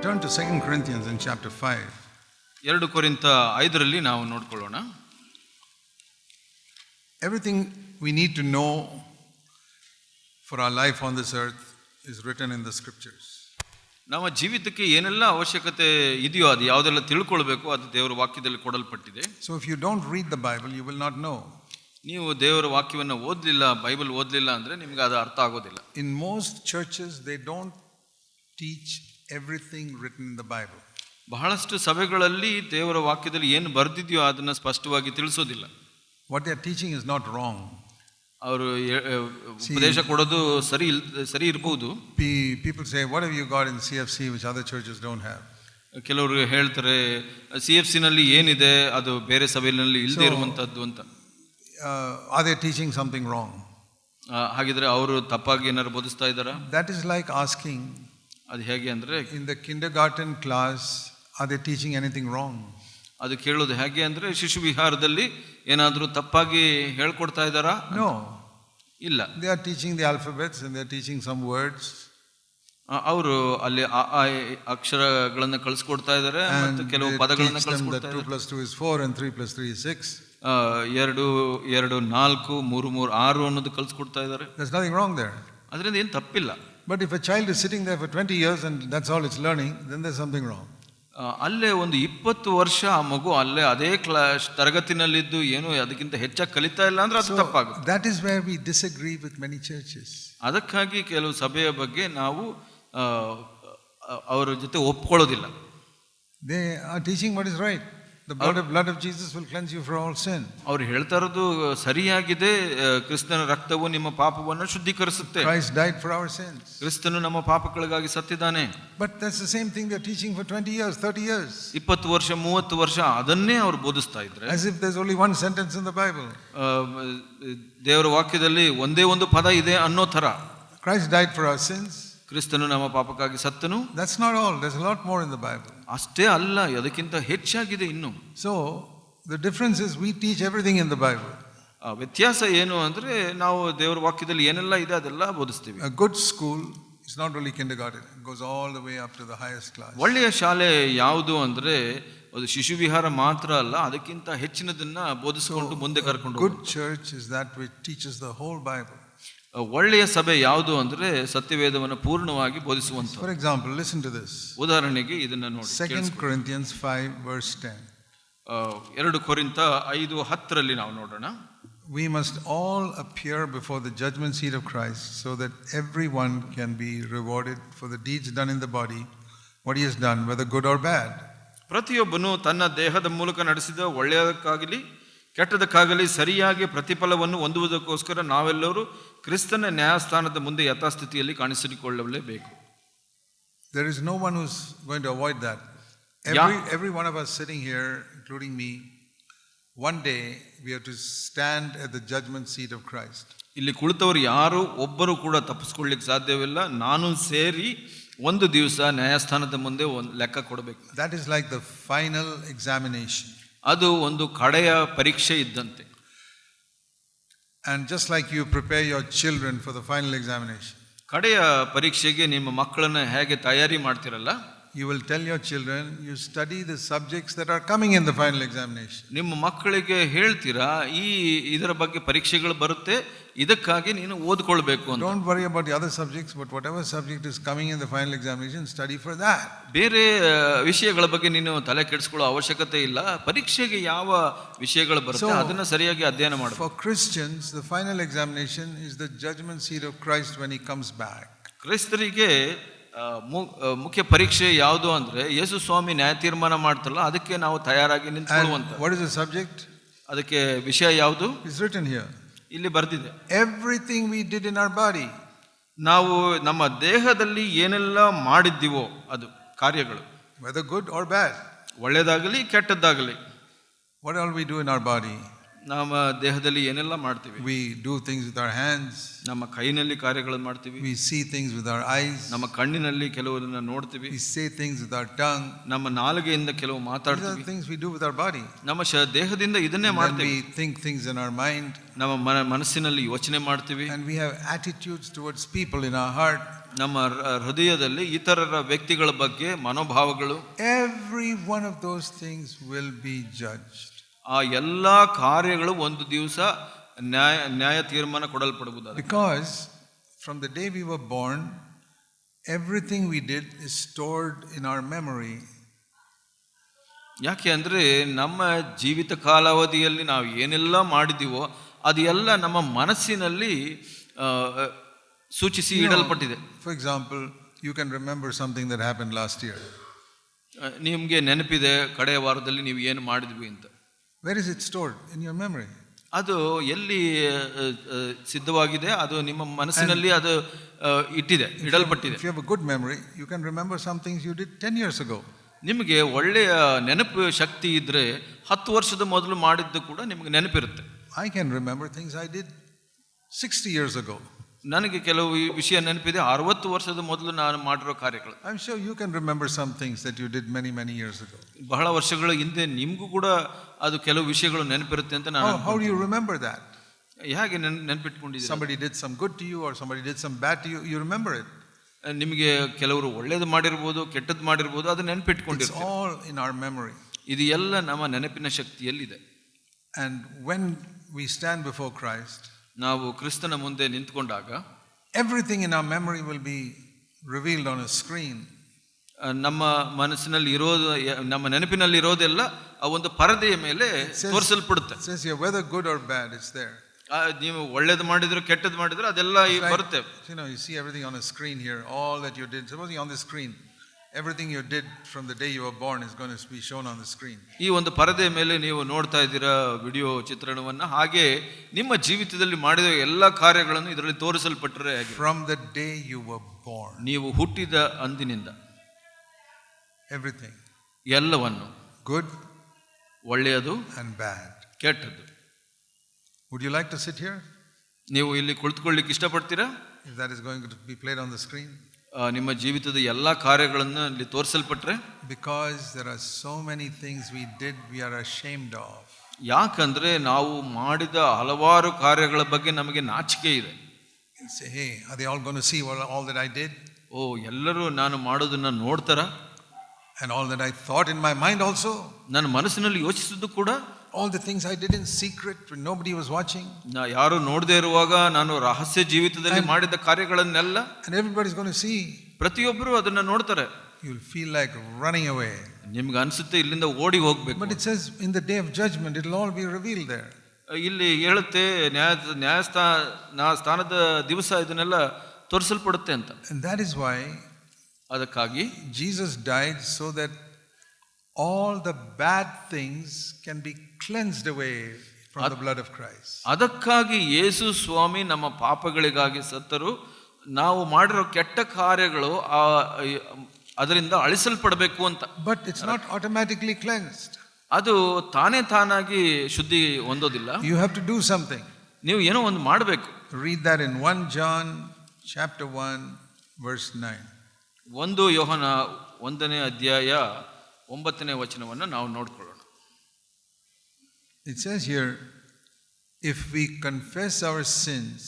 Turn to 2 Corinthians in chapter 5. 2 ಕೊರಿಂಥ 5ರಲ್ಲಿ ನಾವು ನೋಡ್ಕೊಳ್ಳೋಣ. Everything we need to know for our life on this earth is written in the scriptures. ನಮ್ಮ ಜೀವಿತಕ್ಕೆ ಏನೆಲ್ಲ ಅವಶ್ಯಕತೆ ಇದೆಯೋ ಅದು ಯಾವುದೆಲ್ಲ ತಿಳ್ಕೊಳ್ಬೇಕು ಅದು ದೇವರ ವಾಕ್ಯದಲ್ಲಿ ಕೊಡಲ್ಪಟ್ಟಿದೆ. So if you don't read the Bible, you will not know. ನೀವು ದೇವರ ವಾಕ್ಯವನ್ನು ಓದಲಿಲ್ಲ, ಬೈಬಲ್ ಓದಲಿಲ್ಲ ಅಂದರೆ ನಿಮ್ಗೆ ಅದು ಅರ್ಥ ಆಗೋದಿಲ್ಲ. In most churches they don't teach everything written in the Bible. ಬಹಳಷ್ಟು ಸಭೆಗಳಲ್ಲಿ ದೇವರ ವಾಕ್ಯದಲ್ಲಿ ಏನು ಬರೆದಿದೆಯೋ ಅದನ್ನು ಸ್ಪಷ್ಟವಾಗಿ ತಿಳಿಸೋದಿಲ್ಲ. What they are teaching is not wrong. ಅವರು ಉಪದೇಶ ಕೊಡೋದು ಸರಿ ಇರಬಹುದು. People say, what have you got in CFC which other churches don't have? ಕೆಲವರು ಹೇಳ್ತಾರೆ CFC ನಲ್ಲಿ ಏನಿದೆ ಅದು ಬೇರೆ ಸಭೆಯಲ್ಲಿ ಇಲ್ಲದೆ ಇರುವಂತದ್ದು ಅಂತ. Are they teaching something wrong? ಹಾಗಿದ್ರೆ ಅವರು ತಪ್ಪಾಗಿ ಏನಾದ್ರು ಬೋಧಿಸ್ತಾ ಇದ್ದಾರಾ? That is like asking, ಅದು ಹೇಗೆ ಅಂದ್ರೆ, in the kindergarten class are they teaching anything wrong? ಅದು ಕೇಳೋದು ಹೇಗೆ ಅಂದ್ರೆ, ಶಿಶು ವಿಹಾರದಲ್ಲಿ ಏನಾದರೂ ತಪ್ಪಾಗಿ ಹೇಳ್ಕೊಡ್ತಾ ಇದ್ದಾರಾ? No, ಇಲ್ಲ. they are teaching the alphabets and they are teaching some words. ಅವರು ಅಲ್ಲಿ ಅಕ್ಷರಗಳನ್ನು ಕಳಿಸ್ಕೊಡ್ತಾ ಇದ್ದಾರೆ ಮತ್ತು ಕೆಲವು ಪದಗಳನ್ನು ಕಳಿಸ್ಕೊಡ್ತಾ ಇದ್ದಾರೆ. 2 + 2 is 4 and 3 + 3 is 6. 2 4 3 3 6 ಅನ್ನೋದು ಕಳಿಸ್ಕೊಡ್ತಾ ಇದ್ದಾರೆ. There's nothing wrong there. ಅದರಿಂದ ಏನು ತಪ್ಪಿಲ್ಲ. But if a child is sitting there for 20 years and that's all it's learning, then there's something wrong. ಅಲ್ಲೇ ಒಂದು 20 ವರ್ಷ ಆ ಮಗು ಅಲ್ಲೇ ಅದೇ ಕ್ಲಾಸ್ ತರಗತಿನಲ್ಲಿದ್ದು ಏನು ಅದಕ್ಕಿಂತ ಹೆಚ್ಚಾಗಿ ಕಲಿತಾ ಇಲ್ಲ ಅಂದ್ರೆ ಅದು ತಪ್ಪಾಗುತ್ತೆ. That is where we disagree with many churches. ಅದಕ್ಕಾಗಿ ಕೆಲವು ಸಭೆಯ ಬಗ್ಗೆ ನಾವು ಅವರ ಜೊತೆ ಒಪ್ಕೊಳ್ಳೋದಿಲ್ಲ. They are teaching what is right. The blood of Jesus will cleanse you from all sin. ಅವರು ಹೇಳ್ತಾ ಇರೋದು ಸರಿಯಾಗಿದೆ. ಕ್ರಿಸ್ತನ ರಕ್ತವು ನಿಮ್ಮ ಪಾಪವನ್ನು ಶುದ್ಧೀಕರಿಸುತ್ತೆ. Christ died for our sins. ಕ್ರಿಸ್ತನು ನಮ್ಮ ಪಾಪಗಳಿಗಾಗಿ ಸತ್ತಿದ್ದಾನೆ. But that's the same thing they are teaching for 20 years, 30 years. 20 ವರ್ಷ 30 ವರ್ಷ ಅದನ್ನೇ ಅವರು ಬೋಧಿಸ್ತಾ ಇದ್ರೆ, as if there's only one sentence in the Bible. ದೇವರ ವಾಕ್ಯದಲ್ಲಿ ಒಂದೇ ಒಂದು ಪದ ಇದೆ ಅನ್ನೋ ತರ. Christ died for our sins. ಕ್ರಿಸ್ತನು ನಮ್ಮ ಪಾಪಕ್ಕಾಗಿ ಸತ್ತನು. That's not all. There's a lot more in the Bible. ಅಷ್ಟೇ ಅಲ್ಲ, ಅದಕ್ಕಿಂತ ಹೆಚ್ಚಾಗಿದೆ ಇನ್ನು. So the difference is we teach everything in the Bible. ವ್ಯತ್ಯಾಸ ಏನು ಅಂದ್ರೆ, ನಾವು ದೇವರ ವಾಕ್ಯದಲ್ಲಿ ಏನೆಲ್ಲ ಇದೆ ಅದೆಲ್ಲ ಬೋಧಿಸ್ತೀವಿ. A good school is not only kindergarten, it goes all the way up to the highest class. ಒಳ್ಳೆಯ ಶಾಲೆ ಯಾವುದು ಅಂದ್ರೆ ಅದು ಶಿಶು ವಿಹಾರ ಮಾತ್ರ ಅಲ್ಲ, ಅದಕ್ಕಿಂತ ಹೆಚ್ಚಿನದನ್ನ ಬೋಧಿಸಿಕೊಂಡು ಮುಂದೆ ಕರ್ಕೊಂಡು. Good church is that which teaches the whole Bible. ಒಳ್ಳೆಯ ಸಭೆ ಯಾವುದು ಅಂದ್ರೆ ಸತ್ಯವೇದವನ್ನು ಪೂರ್ಣವಾಗಿ ಬೋಧಿಸುವಂತ. For example, listen to this. ಉದಾಹರಣೆಗೆ ಇದನ್ನ ನೋಡಿ. 2 Corinthians 5 verse 10. 2 ಕೊರಿಂಥ 5:10 ನಾವು ನೋಡೋಣ. We must all appear before the judgment seat of Christ, so that everyone can be rewarded for the deeds done in the body, what he has done, whether good or bad. ಪ್ರತಿಯೊಬ್ಬನು ತನ್ನ ದೇಹದ ಮೂಲಕ ನಡೆಸಿದ ಒಳ್ಳೆಯದಕ್ಕಾಗಲಿ ಕೆಟ್ಟದಕ್ಕಾಗಲಿ ಸರಿಯಾಗಿ ಪ್ರತಿಫಲವನ್ನು ಹೊಂದುವುದಕ್ಕೋಸ್ಕರ ನಾವೆಲ್ಲರೂ ಕ್ರಿಸ್ತನ ನ್ಯಾಯಸ್ಥಾನದ ಮುಂದೆ ಯಥಾಸ್ಥಿತಿಯಲ್ಲಿ ಕಾಣಿಸಿಕೊಳ್ಳಲೇಬೇಕು. There is no one who's going to avoid that. Every one of us sitting here, including me, one day we have to stand at the judgment seat of Christ. ಇಲ್ಲಿ ಕುಳಿತವರು ಯಾರು ಒಬ್ಬರು ಕೂಡ ತಪ್ಪಿಸ್ಕೊಳ್ಳಿಕ್ಕೆ ಸಾಧ್ಯವಿಲ್ಲ. ನಾನು ಸೇರಿ ಒಂದು ದಿವಸ ನ್ಯಾಯಸ್ಥಾನದ ಮುಂದೆ ಒಂದು ಲೆಕ್ಕ ಕೊಡಬೇಕು. That is like the final examination. ಅದು ಒಂದು ಕಡೆಯ ಪರೀಕ್ಷೆ ಇದ್ದಂತೆ. And just like you prepare your children for the final examination, ಕಡೆಯ ಪರೀಕ್ಷೆಗೆ ನಿಮ್ಮ ಮಕ್ಕಳನ್ನ ಹೇಗೆ ತಯಾರಿ ಮಾಡ್ತಿರಲ್ಲ, you will tell your children, you study the subjects that are coming in the final examination. ನಿಮ್ಮ ಮಕ್ಕಳಿಗೆ ಹೇಳ್ತೀರಾ, ಇದರ ಬಗ್ಗೆ ಪರೀಕ್ಷೆಗಳು ಬರುತ್ತೆ, ಇದಕ್ಕಾಗಿ ನೀನು ಓದ್ಕೊಳ್ಬೇಕು ಅಂತ. Don't worry about the other subjects, but whatever subject is coming in the final examination, study for that. ಬೇರೆ ವಿಷಯಗಳ ಬಗ್ಗೆ ನೀನು ತಲೆ ಕೆಡಿಸ್ಕೊಳ್ಳೋ ಅವಶ್ಯಕತೆ ಇಲ್ಲ. ಪರೀಕ್ಷೆಗೆ ಯಾವ ವಿಷಯಗಳು ಬರುತ್ತೆ ಅದನ್ನ ಸರಿಯಾಗಿ ಅಧ್ಯಯನ ಮಾಡು. For Christians, the final examination is the judgment seat of Christ when he comes back. ಕ್ರೈಸ್ತರಿಗೆ ಮುಖ್ಯ ಪರೀಕ್ಷೆ ಯಾವುದು ಅಂದ್ರೆ ಯೇಸು ಸ್ವಾಮಿ ನ್ಯಾಯ ತೀರ್ಮಾನ ಮಾಡ್ತಾರಲ್ಲ, ಅದಕ್ಕೆ ನಾವು ತಯಾರಾಗಿ ನಿಂತ್ಕೊಳ್ಳುವಂತ. What is the subject? ಅದಕ್ಕೆ ವಿಷಯ ಯಾವುದು? It's written here. ಇಲ್ಲಿ ಬರ್ದಿದೆ. Everything we did in our body. ನಾವು ನಮ್ಮ ದೇಹದಲ್ಲಿ ಏನೆಲ್ಲ ಮಾಡಿದ್ದೀವೋ ಅದು ಕಾರ್ಯಗಳು, whether good or bad, ಒಳ್ಳೆಯದಾಗಲಿ ಕೆಟ್ಟದ್ದಾಗಲಿ. What all we do in our body? ನಮ್ಮ ದೇಹದಲ್ಲಿ ಏನೆಲ್ಲ ಮಾಡ್ತೀವಿ. We do things with our hands. ನಮ್ಮ ಕೈನಲ್ಲಿ ಕಾರ್ಯಗಳನ್ನು ಮಾಡ್ತೀವಿ. We see things with our eyes. ನಮ್ಮ ಕಣ್ಣಿನಲ್ಲಿ ಕೆಲವನ್ನ ನೋಡ್ತೀವಿ. We say things with our tongue. ನಮ್ಮ ನಾಲಿಗೆಯಿಂದ ಕೆಲವು ಮಾತಾಡ್ತೀವಿ. These are things we do with our body. ನಮ್ಮ ದೇಹದಿಂದ ಇದನ್ನೇ ಮಾಡ್ತೀವಿ. We think things in our mind. ನಮ್ಮ ಮನಸ್ಸಿನಲ್ಲಿ ಯೋಚನೆ ಮಾಡ್ತೀವಿ. And we have attitudes towards people in our heart. ನಮ್ಮ ಹೃದಯದಲ್ಲಿ ಇತರರ ವ್ಯಕ್ತಿಗಳ ಬಗ್ಗೆ ಮನೋಭಾವಗಳು, every one of those things will be judged. ಆ ಎಲ್ಲ ಕಾರ್ಯಗಳು ಒಂದು ದಿವಸ ನ್ಯಾಯ ತೀರ್ಮಾನ ಕೊಡಲ್ಪಡುವುದು. Because from the day we were born, everything we did is stored in our memory. ಯಾಕೆ ಅಂದರೆ ನಮ್ಮ ಜೀವಿತ ಕಾಲಾವಧಿಯಲ್ಲಿ ನಾವು ಏನೆಲ್ಲ ಮಾಡಿದ್ದೀವೋ ಅದು ಎಲ್ಲ ನಮ್ಮ ಮನಸ್ಸಿನಲ್ಲಿ ಸೂಚಿಸಿ ಇಡಲ್ಪಟ್ಟಿದೆ. For example, you can remember something that happened last year. ನಿಮಗೆ ನೆನಪಿದೆ ಕಡೆಯ ವಾರದಲ್ಲಿ ನೀವು ಏನು ಮಾಡಿದ್ವಿ ಅಂತ. Where is it stored? In your memory. ಅದು ಎಲ್ಲಿ ಸಿದ್ಧವಾಗಿದೆ, ಅದು ನಿಮ್ಮ ಮನಸ್ಸಿನಲ್ಲಿ ಅದು ಇಡಲ್ಪಟ್ಟಿದೆ. If you have a good memory, you can remember some things you did 10 years ago. ನಿಮಗೆ ಒಳ್ಳೆಯ ನೆನಪು ಶಕ್ತಿ ಇದ್ದರೆ 10 ವರ್ಷದ ಮೊದಲು ಮಾಡಿದ್ದು ಕೂಡ ನಿಮಗೆ ನೆನಪಿರುತ್ತೆ. I can remember things I did 60 years ago. ನನಗೆ ಕೆಲವು ವಿಷಯ ನೆನಪಿದೆ 60 ವರ್ಷದ ಮೊದಲು ನಾನು ಮಾಡಿರೋ ಕಾರ್ಯಗಳು. I'm sure you can remember some things that you did many years ago. ಬಹಳ ವರ್ಷಗಳ ಹಿಂದೆ ನಿಮಗೂ ಕೂಡ ಅದು ಕೆಲವು ವಿಷಯಗಳು ನೆನಪಿರುತ್ತೆ ಅಂತ ನಾನು. How do you remember that? ಹೇಗೆ ನೆನಪಿಟ್ಕೊಂಡಿದ್ದೀರಿ? Somebody did some good to you or somebody did some bad to you, you remember it. ನಿಮಗೆ ಕೆಲವರು ಒಳ್ಳೇದು ಮಾಡಿರ್ಬೋದು, ಕೆಟ್ಟದ್ದು ಮಾಡಿರ್ಬೋದು, ಅದು ನೆನಪಿಟ್ಕೊಂಡಿರ್ತೀವಿ. It's all in our memory. ಇದು ಎಲ್ಲ ನಮ್ಮ ನೆನಪಿನ ಶಕ್ತಿಯಲ್ಲಿದೆ. And when we stand before Christ, ನಾವು ಕ್ರಿಸ್ತನ ಮುಂದೆ ನಿಂತ್ಕೊಂಡಾಗ everything in our memory will be revealed on a screen. ನಮ್ಮ ಮನಸ್ಸಿನಲ್ಲಿ ಇರೋದು, ನಮ್ಮ ನೆನಪಿನಲ್ಲಿ ಇರೋದೆಲ್ಲ ಆ ಒಂದು ಪರದೆಯ ಮೇಲೆ ತೋರಿಸಲ್ಪಡುತ್ತೆ. Says here whether good or bad, it's there. ನೀವು ಒಳ್ಳೇದು ಮಾಡಿದ್ರು ಕೆಟ್ಟದ್ದು ಮಾಡಿದ್ರು ಅದೆಲ್ಲ ಬರುತ್ತೆ. You see everything on a screen here, all that you did. Supposing on the screen, everything you did from the day you were born is going to be shown on the screen. ಈ ಒಂದು ಪರದೆ ಮೇಲೆ ನೀವು ನೋಡ್ತಾ ಇದ್ದೀರಾ video ಚಿತ್ರಣವನ್ನ, ಹಾಗೆ ನಿಮ್ಮ ಜೀವಿತದಲ್ಲಿ ಮಾಡಿದ ಎಲ್ಲ ಕಾರ್ಯಗಳನ್ನು ಇದರಲ್ಲಿ ತೋರಿಸಲ್ಪಟ್ಟರೆ from the day you were born, ನೀವು ಹುಟ್ಟಿದ ಅಂದಿನಿಂದ everything, ಎಲ್ಲವನ್ನು, good, ಒಳ್ಳೆಯದು and bad. ಕೆಟ್ಟದ್ದು. Would you like to sit here? ನೀವು ಇಲ್ಲಿ ಕುಳಿತುಕೊಳ್ಳಿಕ್ಕೆ ಇಷ್ಟಪಡ್ತೀರಾ? If that is going to be played on the screen? ನಿಮ್ಮ ಜೀವಿತದ ಎಲ್ಲ ಕಾರ್ಯಗಳನ್ನು ಇಲ್ಲಿ ತೋರಿಸಲ್ಪಟ್ರೆ? Because there are so many things we did we are ashamed of. ಯಾಕಂದ್ರೆ ನಾವು ಮಾಡಿದ ಹಲವಾರು ಕಾರ್ಯಗಳ ಬಗ್ಗೆ ನಮಗೆ ನಾಚಿಕೆ ಇದೆ. Say, hey, are they all going to see all that I did? ಎಲ್ಲರೂ ನಾನು ಮಾಡೋದನ್ನ ನೋಡ್ತಾರಾ? And all that I thought in my mind also? ನನ್ನ ಮನಸ್ಸಿನಲ್ಲಿ ಯೋಚಿಸಿದ್ದು ಕೂಡ? All the things I did in secret when nobody was watching? ಯಾರು ನೋಡದೇ ಇರುವಾಗ ನಾನು ರಹಸ್ಯ ಜೀವಿತದಲ್ಲಿ ಮಾಡಿದ ಕಾರ್ಯಗಳನ್ನೆಲ್ಲ and everybody's going to see. ಪ್ರತಿಯೊಬ್ಬರು ಅದನ್ನ ನೋಡ್ತಾರೆ. You'll feel like running away. ನಿಮ್ಗೆ ಅನ್ಸುತ್ತೆ ಇಲ್ಲಿಂದ ಓಡಿ ಹೋಗ್ಬೇಕು. But it says in the day of judgment it'll all be revealed there. ಇಲ್ಲಿ ಹೇಳುತ್ತೆ ನ್ಯಾಯಸ್ಥಾನದ ದಿವಸ ಇದನ್ನೆಲ್ಲ ತೋರಿಸಲ್ಪಡುತ್ತೆ ಅಂತ. And that is why ಅದಕ್ಕಾಗಿ Jesus died, so that all the bad things can be cleansed away from the blood of Christ. ಅದಕ್ಕಾಗಿ ಯೇಸು ಸ್ವಾಮಿ ನಮ್ಮ ಪಾಪಗಳಿಗಾಗಿ ಸತ್ತರು. ನಾವು ಮಾಡಿರೋ ಕೆಟ್ಟ ಕಾರ್ಯಗಳು ಅದರಿಂದ ಅಳಿಸಲ್ಪಡಬೇಕು ಅಂತ. But it's not automatically cleansed. ಅದು ತಾನಾಗಿ ಶುದ್ಧಿ ಹೊಂದೋದಿಲ್ಲ. You have to do something. ನೀವು ಏನೋ ಒಂದು ಮಾಡಬೇಕು. Read that in 1 John chapter 1 verse 9. 1 ಯೋಹನ 1ನೇ ಅಧ್ಯಾಯ 9ನೇ ವಚನವನ್ನು ನಾವು ನೋಡ್ಕೊಳ್ಳೋಣ. It says here, if we confess our sins,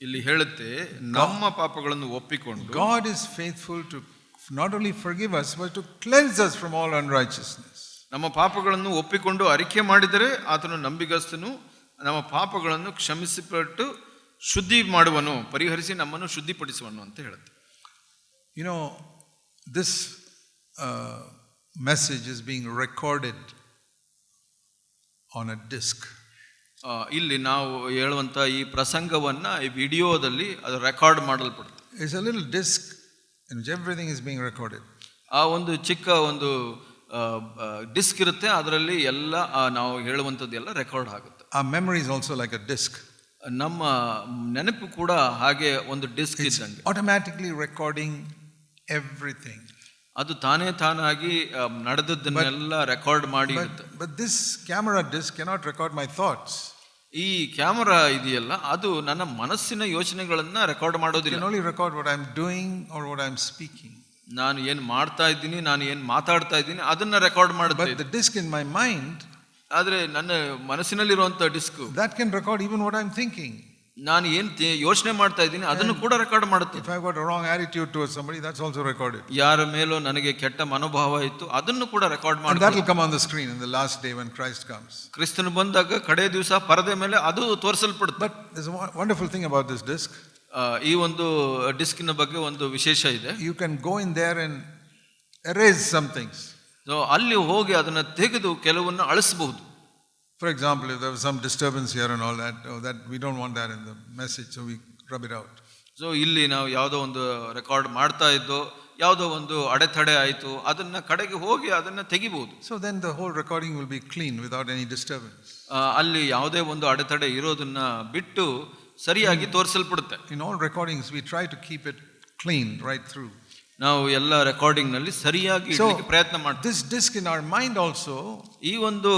ಇಲ್ಲಿ ಹೇಳುತ್ತೆ ನಮ್ಮ ಪಾಪಗಳನ್ನು ಒಪ್ಪಿಕೊಂಡು God is faithful to not only forgive us but to cleanse us from all unrighteousness. ನಮ್ಮ ಪಾಪಗಳನ್ನು ಒಪ್ಪಿಕೊಂಡು ಅರಿಕೆ ಮಾಡಿದರೆ ಆತನು ನಂಬಿಗಸ್ತನು, ನಮ್ಮ ಪಾಪಗಳನ್ನು ಕ್ಷಮಿಸಿಬಿಟ್ಟು ಶುದ್ಧಿ ಮಾಡುವನು, ಪರಿಹರಿಸಿ ನಮ್ಮನ್ನು ಶುದ್ಧಿಪಡಿಸುವನು ಅಂತ ಹೇಳುತ್ತೆ. You know, this message is being recorded on a disc. ಇಲ್ಲಿ ನಾವು ಹೇಳುವಂತ ಈ ಪ್ರಸಂಗವನ್ನ ಈ ವಿಡಿಯೋದಲ್ಲಿ ಅದು record ಮಾಡಲ್ಪಡುತ್ತೆ. It's a little disc in which everything is being recorded. ಆ ಒಂದು ಚಿಕ್ಕ ಒಂದು ಡಿಸ್ಕ್ ಇರುತ್ತೆ, ಅದರಲ್ಲಿ ಎಲ್ಲ ನಾವು ಹೇಳುವಂಥದ್ದು ಎಲ್ಲ ರೆಕಾರ್ಡ್ ಆಗುತ್ತೆ. Our memory is also like a disc. ನಮ್ಮ ನೆನಪು ಕೂಡ ಹಾಗೆ ಒಂದು ಡಿಸ್ಕ್ ಇದ್ದಂಗೆ. Automatically recording everything. ಅದು ತಾನಾಗಿ ನಡೆದದ್ದನ್ನೆಲ್ಲ ರೆಕಾರ್ಡ್ ಮಾಡಿ ಇರುತ್ತೆ. But this camera disc cannot record my thoughts. ಈ ಕ್ಯಾಮರಾ ಇದೆಯಲ್ಲ ಅದು ನನ್ನ ಮನಸ್ಸಿನ ಯೋಚನೆಗಳನ್ನ ರೆಕಾರ್ಡ್ ಮಾಡೋದಿಲ್ಲ. It can only record what I'm doing or what I'm speaking. ನಾನು ಏನು ಮಾಡ್ತಾ ಇದ್ದೀನಿ, ನಾನು ಏನು ಮಾತಾಡ್ತಾ ಇದ್ದೀನಿ ಅದನ್ನ ರೆಕಾರ್ಡ್ ಮಾಡುತ್ತೆ. But the disc in my mind, ಆದ್ರೆ ನನ್ನ ಮನಸ್ಸಿನಲ್ಲಿರುವಂತ disc, that can record even what I'm thinking. ನಾನು ಏನ್ ಯೋಚನೆ ಮಾಡ್ತಾ ಇದ್ದೀನಿ ಅದನ್ನು ಕೂಡ ರೆಕಾರ್ಡ್ ಮಾಡುತ್ತೆ. If I've got a wrong attitude towards somebody, that's also recorded. ಯಾರ ಮೇಲೂ ನನಗೆ ಕೆಟ್ಟ ಮನೋಭಾವ ಇತ್ತು ಅದನ್ನು ಕೂಡ ರೆಕಾರ್ಡ್ And ಮಾಡಿ that will come on the screen in the last day when Christ comes. ಕ್ರಿಸ್ತನು ಬಂದಾಗ ಕಡೆ ದಿವಸ ಪರದೆ ಮೇಲೆ ಅದು ತೋರಿಸಲ್ಪಡುತ್ತೆ. But there's a wonderful thing about this disc. ಈ ಒಂದು ಡಿಸ್ಕಿನ ಬಗ್ಗೆ ಒಂದು ವಿಶೇಷ ಇದೆ. You can go in there and erase some things. So ಅಲ್ಲಿ ಹೋಗಿ ಅದನ್ನ ತೆಗೆದು ಕೆಲವನ್ನ ಅಳಿಸಬಹುದು. For example, if there was some disturbance here and all that, that we don't want that in the message, so we rub it out. So ಇಲ್ಲಿ ನಾವು ಯಾವುದೋ ಒಂದು record ಮಾಡ್ತಾ ಇದ್ದೋ ಯಾವುದೋ ಒಂದು ಅಡೆತಡೆ ಆಯಿತು ಅದನ್ನ ಕಡೆಗೆ ಹೋಗಿ ಅದನ್ನ ತೆಗಿಬಹುದು. So then the whole recording will be clean without any disturbance. ಅಲ್ಲಿ ಯಾವುದೇ ಒಂದು ಅಡೆತಡೆ ಇರೋದನ್ನ ಬಿಟ್ಟು ಸರಿಯಾಗಿ ತೋರಿಸಲ್ಪಡುತ್ತೆ. In all recordings we try to keep it clean right through. ನಾವು ಎಲ್ಲ ರೆಕಾರ್ಡಿಂಗ್ ನಲ್ಲಿ ಸರಿಯಾಗಿ ಇಡಲಿಕ್ಕೆ ಪ್ರಯತ್ನ ಮಾಡ್ತೀವಿ. This disc in our mind also, ಈ ಒಂದು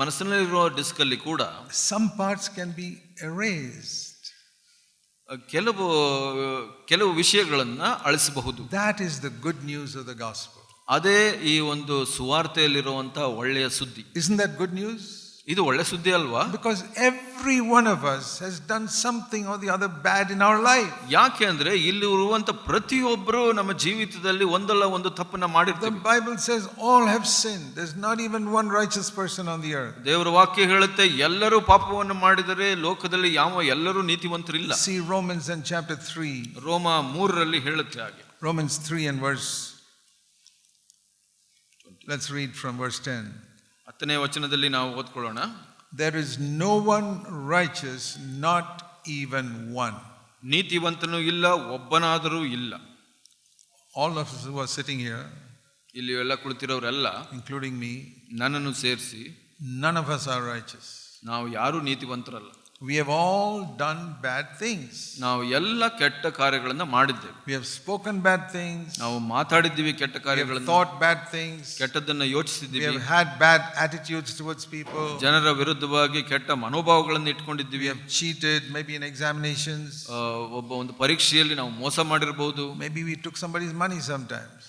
ಮನಸ್ಸಿನಲ್ಲಿರೋ ಡಿಸ್ಕ್ ಅಲ್ಲಿ ಕೂಡ some parts can be erased. ಕೆಲವು ವಿಷಯಗಳನ್ನ ಅಳಿಸಬಹುದು. That is the good news of the gospel. ಅದೇ ಈ ಒಂದು ಸುವಾರ್ತೆಯಲ್ಲಿರುವಂತಹ ಒಳ್ಳೆಯ ಸುದ್ದಿ. Isn't that good news? ಇದು ಒಳ್ಳೆ ಸುದ್ದಿ ಅಲ್ವಾ? Because every one of us has done something or the other bad in our life. ಯಾಕೆ ಅಂದ್ರೆ ಇಲ್ಲಿ ಇರುವಂತ ಪ್ರತಿಯೊಬ್ಬರು ನಮ್ಮ ಜೀವಿತದಲ್ಲಿ ಒಂದಲ್ಲ ಒಂದು ತಪ್ಪನ್ನ ಮಾಡಿರ್ತೀವಿ. The Bible says all have sinned. There's not even one righteous person on the earth. ದೇವರ ವಾಕ್ಯ ಹೇಳುತ್ತೆ ಎಲ್ಲರೂ ಪಾಪವನ್ನು ಮಾಡಿದರೆ ಲೋಕದಲ್ಲಿ ಎಲ್ಲರೂ ನೀತಿವಂತರಿಲ್ಲ. See Romans and chapter 3. ರೋಮ 3ರಲ್ಲಿ ಹೇಳುತ್ತೆ ಹಾಗೆ. Romans 3 and verse. Let's read from verse 10. 10ನೇ ವಚನದಲ್ಲಿ ನಾವು ಓದ್ಕೊಳ್ಳೋಣ. There is no one righteous, not even one. ನೀತಿವಂತನು ಇಲ್ಲ, ಒಬ್ಬನಾದರೂ ಇಲ್ಲ. All of us who are sitting here, ಇಲ್ಲಿ ಎಲ್ಲ ಕುಳಿತಿರೋರೆಲ್ಲ, including me, ನನ್ನನ್ನು ಸೇರಿಸಿ, none of us are righteous. ನಾವು ಯಾರು ನೀತಿವಂತರಲ್ಲ. We have all done bad things. ನಾವು ಎಲ್ಲ ಕೆಟ್ಟ ಕಾರ್ಯಗಳನ್ನು ಮಾಡಿದ್ದೇವೆ. We have spoken bad things. ನಾವು ಮಾತಾಡಿದ್ದೀವಿ ಕೆಟ್ಟ ಕಾರ್ಯಗಳನ್ನು. We have thought bad things. ಕೆಟ್ಟದನ್ನು ಯೋಚಿಸಿದ್ದೀವಿ. We have had bad attitudes towards people. ಜನರ ವಿರುದ್ಧವಾಗಿ ಕೆಟ್ಟ ಮನೋಭಾವಗಳನ್ನು ಇಟ್ಕೊಂಡಿದ್ದೀವಿ. We have cheated maybe in examinations. ಒಂದು ಪರೀಕ್ಷೆಯಲ್ಲಿ ನಾವು ಮೋಸ ಮಾಡಿರಬಹುದು. Maybe we took somebody's money sometimes.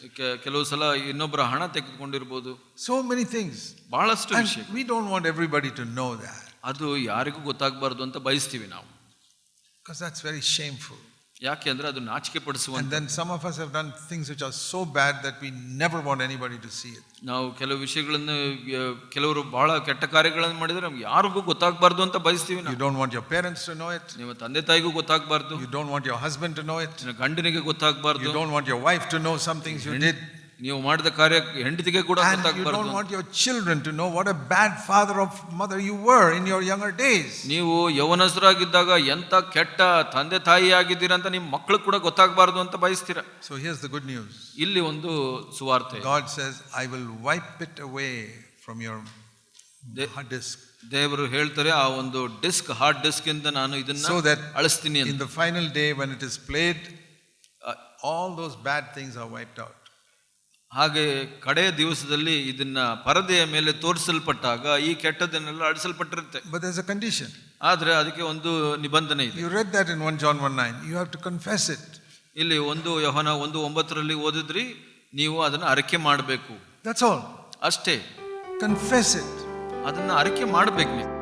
ಕೆಲವು ಸಲ ಇನ್ನೊಬ್ಬರ ಹಣ ತೆಗೆದುಕೊಂಡಿರಬಹುದು. So many things. ಬಹಳಷ್ಟು ವಿಷಯ. We don't want everybody to know that. ಅದು ಯಾರಿಗೂ ಗೊತ್ತಾಗಬಾರದು ಅಂತ ಬಯಸ್ತೀವಿ ನಾವು. Because that's very shameful. ಯಾಕೆ ಅಂದ್ರೆ ಅದು ನಾಚಿಕೆ ಪಡಿಸುವಂತ. And then some of us have done things which are so bad that we never want anybody to see it. ನಾವು ಕೆಲವು ವಿಷಯಗಳನ್ನು ಕೆಲವರು ಬಹಳ ಕೆಟ್ಟ ಕಾರ್ಯಗಳನ್ನು ಮಾಡಿದ್ರೆ ನಮ್ಗೆ ಯಾರಿಗೂ ಗೊತ್ತಾಗಬಾರದು ಅಂತ ಬಯಸ್ತೀವಿ ನಾವು. You don't want your parents to know it. ನಿಮ್ಮ ತಂದೆ ತಾಯಿಗೂ ಗೊತ್ತಾಗಬಾರದು. You don't want your husband to know it. ನಿನ್ನ ಗಂಡನಿಗೆ ಗೊತ್ತಾಗಬಾರದು. You don't want your wife to know some things you did. ನೀವು ಮಾಡಿದ ಕಾರ್ಯ ಹೆಂಡತಿಗೆ ಕೂಡ ಗೊತ್ತಾಗಬಾರದು. And you don't want your children to know what a bad father or mother you were in your younger days. ನೀವು ಯೌವನಸ್ಥರಾಗಿದ್ದಾಗ ಎಂತ ಕೆಟ್ಟ ತಂದೆ ತಾಯಿ ಆಗಿದ್ದೀರಾ ಅಂತ ನಿಮ್ಮ ಮಕ್ಕಳು ಕೂಡ ಗೊತ್ತಾಗಬಾರದು ಅಂತ ಬಯಸ್ತೀರಾ. So here's the good news. ಇಲ್ಲಿ ಒಂದು ಸುವಾರ್ತೆ. God says, I will wipe it away from your hard disk. ದೇವರು ಹೇಳ್ತಾರೆ ಆ ಒಂದು ಡಿಸ್ಕ್ ಹಾರ್ಡ್ ಡಿಸ್ಕ್ ಇಂದ ನಾನು ಇದನ್ನ ಅಳಿಸ್ತೀನಿ ಅಂತ. In the final day when it is played, all those bad things are wiped out. ಹಾಗೆ ಕಡೆಯ ದಿವಸದಲ್ಲಿ ಇದನ್ನ ಪರದೆಯ ಮೇಲೆ ತೋರಿಸಲ್ಪಟ್ಟಾಗ ಈ ಕೆಟ್ಟದನ್ನೆಲ್ಲ ಅಳಿಸಲ್ಪಟ್ಟಿರುತ್ತೆ. But there's a condition. ಆದ್ರೆ ಅದಕ್ಕೆ ಒಂದು ನಿಬಂಧನೆ ಇದೆ. You read that in 1 John 1:9. You have to confess it. ಇಲ್ಲಿ 1 ಯೋಹನ 1:9ರಲ್ಲಿ ಓದಿದ್ರಿ, ನೀವು ಅದನ್ನ ಅರಿಕೆ ಮಾಡಬೇಕು. That's all. ಅಷ್ಟೇ. Confess it. ಅದನ್ನ ಅರಿಕೆ ಮಾಡಬೇಕು ನೀವು.